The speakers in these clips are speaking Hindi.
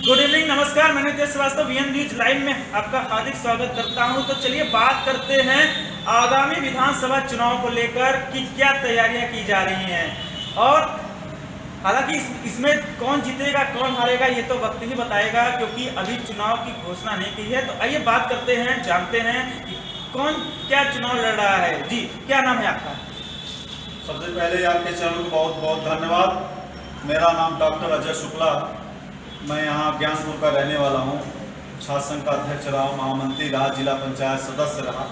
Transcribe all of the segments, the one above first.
गुड इवनिंग, नमस्कार। मैं Nitesh Srivastava VN news live में आपका हार्दिक स्वागत करता हूं। तो चलिए बात करते हैं आगामी विधानसभा चुनाव को लेकर कि क्या तैयारियां की जा रही हैं। और हालांकि इसमें कौन जीतेगा कौन हारेगा ये तो वक्त ही बताएगा, क्योंकि अभी चुनाव की घोषणा नहीं की है। तो आइए बात करते हैं, जानते हैं कि कौन क्या चुनाव लड़ रहा है। जी, क्या नाम है आपका? सबसे पहले आपके चैनल को बहुत बहुत धन्यवाद। मेरा नाम डॉक्टर अजय शुक्ला, मैं यहाँ ज्ञानपुर का रहने वाला हूँ। छात्र संघ का अध्यक्ष रहा, महामंत्री रहा, जिला पंचायत सदस्य रहा,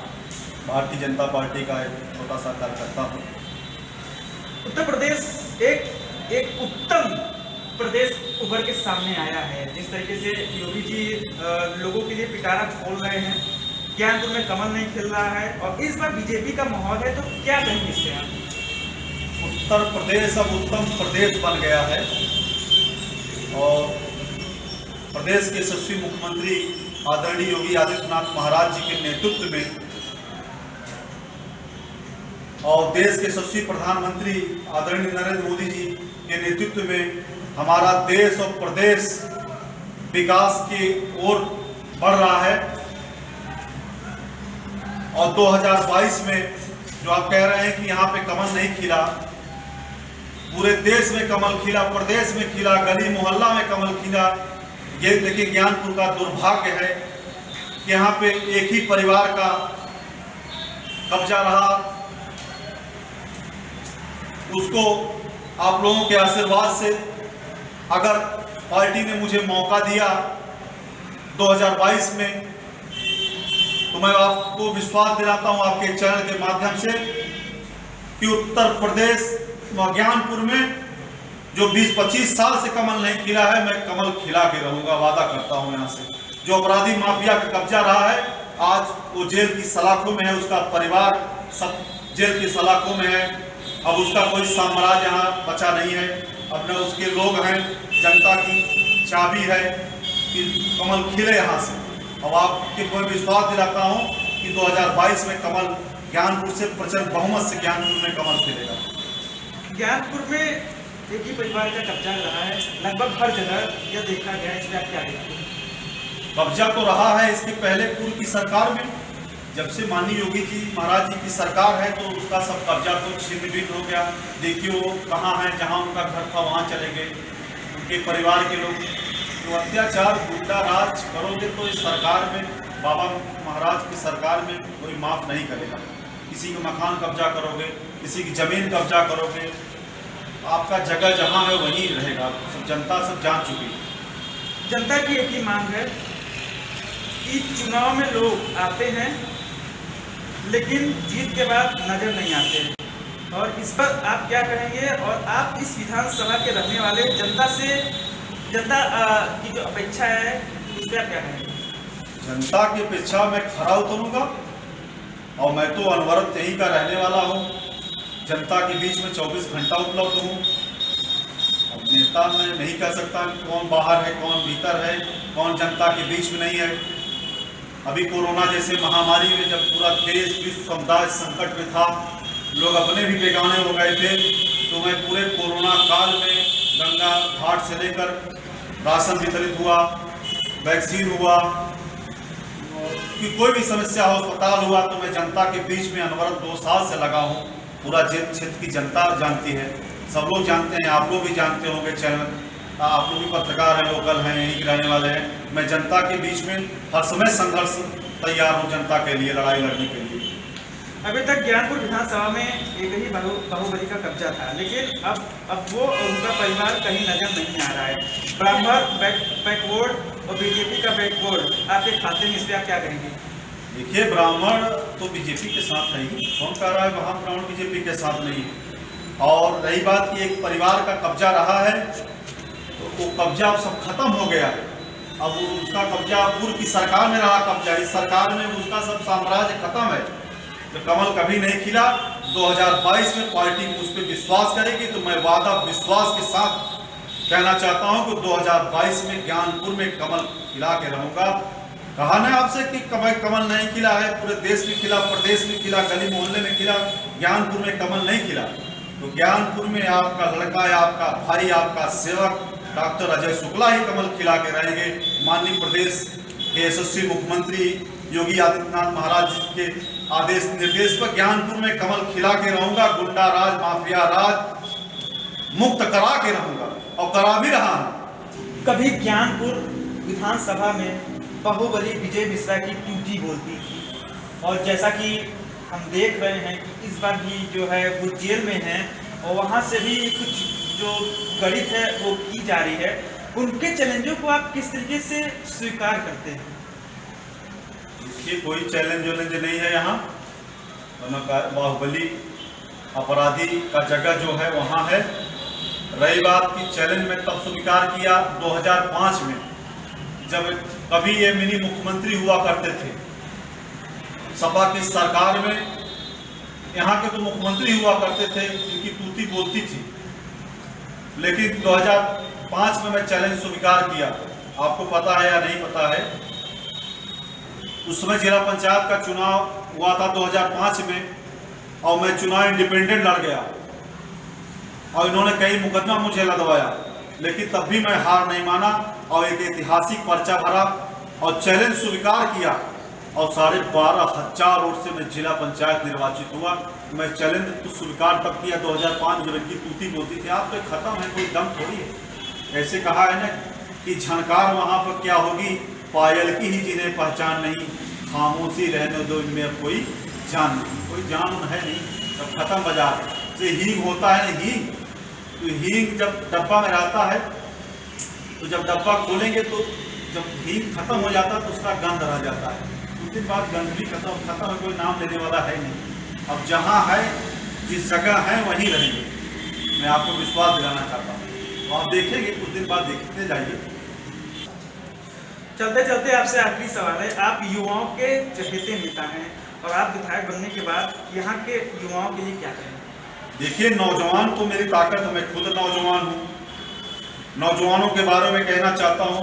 भारतीय जनता पार्टी का एक छोटा सा कार्यकर्ता हूँ। उत्तर प्रदेश एक उत्तम प्रदेश उभर के सामने आया है। जिस तरीके से योगी जी लोगों के लिए पिटारा खोल रहे हैं, ज्ञानपुर में कमल नहीं खिल रहा है और इस बार बीजेपी का माहौल है, तो क्या कहेंगे इससे आप? उत्तर प्रदेश अब उत्तम प्रदेश बन गया है और प्रदेश के यशस्वी मुख्यमंत्री आदरणीय योगी आदित्यनाथ महाराज जी के नेतृत्व में और देश के यशस्वी प्रधानमंत्री आदरणीय नरेंद्र मोदी जी के नेतृत्व में हमारा देश और प्रदेश विकास की ओर बढ़ रहा है। और 2022 में जो आप कह रहे हैं कि यहाँ पे कमल नहीं खिला, पूरे देश में कमल खिला, प्रदेश में खिला, गली मोहल्ला में कमल खिला। ये देखिए ज्ञानपुर का दुर्भाग्य है कि यहाँ पे एक ही परिवार का कब्जा रहा। उसको आप लोगों के आशीर्वाद से अगर पार्टी ने मुझे मौका दिया 2022 में, तो मैं आपको विश्वास दिलाता हूँ आपके चैनल के माध्यम से कि उत्तर प्रदेश ज्ञानपुर में जो 20-25 साल से कमल नहीं खिला है, मैं कमल खिला के रहूंगा, वादा करता हूं। यहाँ से जो अपराधी माफिया का कब्जा रहा है, आज वो जेल की सलाखों में है, उसका परिवार सब जेल की सलाखों में है। अब उसका कोई साम्राज्य यहाँ बचा नहीं है। अब न उसके लोग हैं, जनता की चाबी है कि कमल खिले यहाँ से। अब आपके कोई विश्वास दिलाता हूँ कि 2022 में कमल ज्ञानपुर से प्रचंड बहुमत से ज्ञानपुर में कमल खिलेगा। ज्ञानपुर में एक ही परिवार का कब्जा रहा है लगभग हर जगह, यह देखा गया है। इसमें आप क्या देखते हैं? कब्जा तो रहा है इसके पहले पूर्व की सरकार में, जब से माननीय योगी जी महाराज जी की सरकार है तो उसका सब कब्जा तो छिन्न हो गया। देखिए वो कहाँ है, जहाँ उनका घर था वहाँ चले गए उनके परिवार के लोग। तो अत्याचार गुंडा राज करोगे तो इस सरकार में, बाबा महाराज की सरकार में कोई माफ़ नहीं करेगा। किसी का मकान कब्जा करोगे, किसी की ज़मीन कब्जा करोगे, आपका जगह जहाँ है वहीं रहेगा। सब जनता सब जान चुकी है। जनता की एक ही मांग है कि चुनाव में लोग आते हैं लेकिन जीत के बाद नजर नहीं आते, और इस पर आप क्या कहेंगे? और आप इस विधानसभा के रहने वाले जनता की जो अपेक्षा है उस पर आप क्या कहेंगे? जनता की अपेक्षा मैं खरा उतरूंगा और मैं तो अनवरत यहीं का रहने वाला हूँ। जनता के बीच में 24 घंटा उपलब्ध हूँ। अब नेता मैं नहीं कह सकता कौन बाहर है कौन भीतर है, कौन जनता के बीच में नहीं है। अभी कोरोना जैसे महामारी में जब पूरा देश विश्व समुदाय संकट में था, लोग अपने भी बेगाने हो गए थे, तो मैं पूरे कोरोना काल में गंगा घाट से लेकर राशन वितरित हुआ, वैक्सीन हुआ, कि कोई भी समस्या हो, अस्पताल हुआ, तो मैं जनता के बीच में अनवरत 2 साल से लगा हूँ। पूरा क्षेत्र की जनता जानती है, सब लोग जानते हैं, आप लोग भी जानते होंगे। चैनल आप लोग भी पत्रकार हैं, लोकल हैं, यहीं के रहने वाले हैं। मैं जनता के बीच में हर समय संघर्ष तैयार हूँ, जनता के लिए लड़ाई लड़ने के लिए। अभी तक ज्ञानपुर विधानसभा में एक ही बाहुबली का कब्जा था, लेकिन अब वो और उनका परिवार कहीं नजर नहीं आ रहा है। ब्राह्मण बैकवर्ड और बीजेपी का बैकवर्ड आपके खाते में, इस पर आप क्या कहेंगे? देखिए ब्राह्मण तो बीजेपी के साथ है ही, कौन कह रहा है वहाँ ब्राह्मण बीजेपी के साथ नहीं है। और रही बात कि एक परिवार का कब्जा रहा है, तो वो कब्जा अब सब खत्म हो गया है। अब उसका कब्जा पूर्व की सरकार में रहा कब्जा, इस सरकार में उसका सब साम्राज्य खत्म है। तो कमल कभी नहीं खिला। 2022 में पार्टी उस पर विश्वास करेगी, तो मैं वादा विश्वास के साथ कहना चाहता हूँ कि 2022 में ज्ञानपुर में कमल खिला के रहूँगा। कहा ना आपसे कि कमल नहीं खिला है, पूरे देश में खिला, प्रदेश में खिला, गली मोहल्ले में खिला, ज्ञानपुर में कमल नहीं खिला। तो ज्ञानपुर में आपका लड़का, आपका भाई, आपका सेवक डॉक्टर अजय शुक्ला ही कमल खिला के रहेंगे। माननीय प्रदेश के यशस्वी मुख्यमंत्री योगी आदित्यनाथ महाराज जी के आदेश निर्देश पर ज्ञानपुर में कमल खिला के रहूंगा। गुंडा राज, माफिया राज मुक्त करा के रहूंगा और करा भी रहा हूं। कभी ज्ञानपुर विधानसभा में बाहुबली विजय मिश्रा की टूटी बोलती थी, और जैसा कि हम देख रहे हैं कि इस बार भी जो है वो जेल में है और वहाँ से भी कुछ जो गणित है वो की जा रही है। उनके चैलेंजों को आप किस तरीके से स्वीकार करते हैं? इसकी कोई चैलेंज नहीं है। यहाँ बाहुबली अपराधी का जगह जो है वहाँ है। रही बात की चैलेंज में तब स्वीकार किया 2005 में, जब कभी ये मिनी मुख्यमंत्री हुआ करते थे सपा की सरकार में। यहाँ के तो मुख्यमंत्री हुआ करते थे, इनकी तूती बोलती थी। लेकिन 2005 में मैं चैलेंज स्वीकार किया। आपको पता है या नहीं पता है, उस समय जिला पंचायत का चुनाव हुआ था 2005 में और मैं चुनाव इंडिपेंडेंट लड़ गया और इन्होंने कई मुकदमा मुझे लदवाया, लेकिन तब भी मैं हार नहीं माना और एक ऐतिहासिक पर्चा भरा और चैलेंज स्वीकार किया और 12,500 वोट से मैं जिला पंचायत निर्वाचित हुआ। मैं चैलेंज तो स्वीकार तब किया 2005 जब इनकी तूती बोलती थी। आप तो खत्म है, कोई दम थोड़ी है। ऐसे कहा है ना कि झनकार वहाँ पर क्या होगी, पायल की ही जिन्हें पहचान नहीं, खामोशी रहने दो इनमें अब कोई जान नहीं। कोई जान है नहीं, अब खत्म बाजार से। हींग होता है ना, हींग, तो हींग जब डब्बा में रहता है तो जब डब्बा खोलेंगे तो जब हींग खत्म हो जाता है तो उसका गंध रह जाता है। उसके बाद गंध भी खत्म है, कोई नाम लेने वाला है नहीं। अब जहाँ है, जिस जगह है वहीं रहेंगे। मैं आपको विश्वास दिलाना चाहता हूँ। आप देखेंगे कुछ दिन बाद, देखते जाइए। चलते चलते आपसे आखिरी सवाल है। आप युवाओं के चहेते नेता हैं और आप विधायक बनने के बाद यहाँ के युवाओं के लिए क्या करेंगे? देखिए, नौजवान तो मेरी ताकत है, मैं खुद नौजवान हूँ। नौजवानों के बारे में कहना चाहता हूँ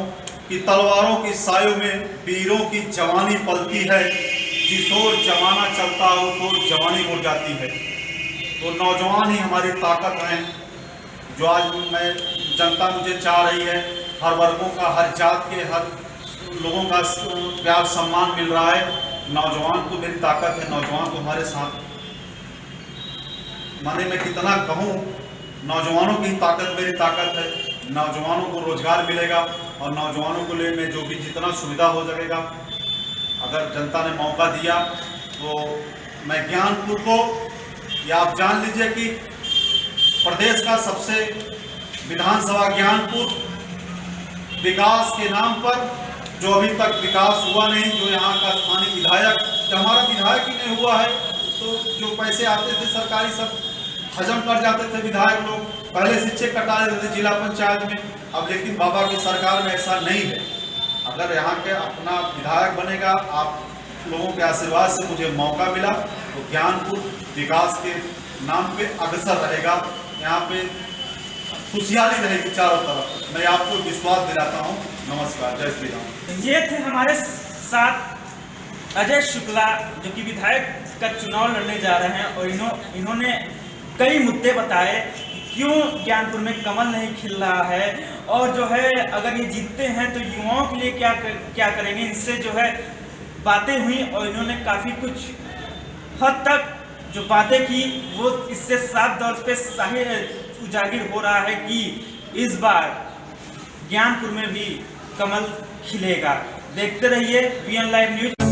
कि तलवारों की सायों में वीरों की जवानी पलती है। जिस ओर जमाना चलता है उस ओर जवानी उड़ जाती है। तो नौजवान ही हमारी ताकत हैं। जो आज मैं जनता मुझे चाह रही है, हर वर्गों का, हर जात के, हर लोगों का प्यार सम्मान मिल रहा है। नौजवान तो मेरी ताकत है, नौजवान तो हमारे साथ। माने मैं कितना कहूँ, नौजवानों की ताकत मेरी ताकत है। नौजवानों को रोजगार मिलेगा और नौजवानों को लिए में जो भी जितना सुविधा हो सकेगा, अगर जनता ने मौका दिया तो मैं ज्ञानपुर को, या आप जान लीजिए कि प्रदेश का सबसे विधानसभा ज्ञानपुर, विकास के नाम पर जो अभी तक विकास हुआ नहीं, जो यहाँ का स्थानीय विधायक, हमारा विधायक ही नहीं हुआ है, तो जो पैसे आते थे सरकारी सब हजम कर जाते थे विधायक लोग। पहले शिक्षक कटा देते थे जिला पंचायत में, अब लेकिन बाबा की सरकार में ऐसा नहीं है। अगर यहाँ के अपना विधायक बनेगा, आप लोगों के आशीर्वाद से मुझे मौका मिला, तो ज्ञानपुर विकास के नाम पे अग्रसर रहेगा। यहाँ पे खुशहाली रहेगी चारों तरफ, मैं आपको विश्वास दिलाता हूँ। नमस्कार, जय श्री राम। ये थे हमारे साथ अजय शुक्ला, जो कि विधायक का चुनाव लड़ने जा रहे हैं, और इन्होंने कई मुद्दे बताए क्यों ज्ञानपुर में कमल नहीं खिल रहा है, और जो है अगर ये जीतते हैं तो युवाओं के लिए क्या करेंगे। इनसे जो है बातें हुई और इन्होंने काफ़ी कुछ हद तक जो बातें की वो इससे साफ तौर पे उजागर हो रहा है कि इस बार ज्ञानपुर में भी कमल खिलेगा। देखते रहिए VN Live न्यूज।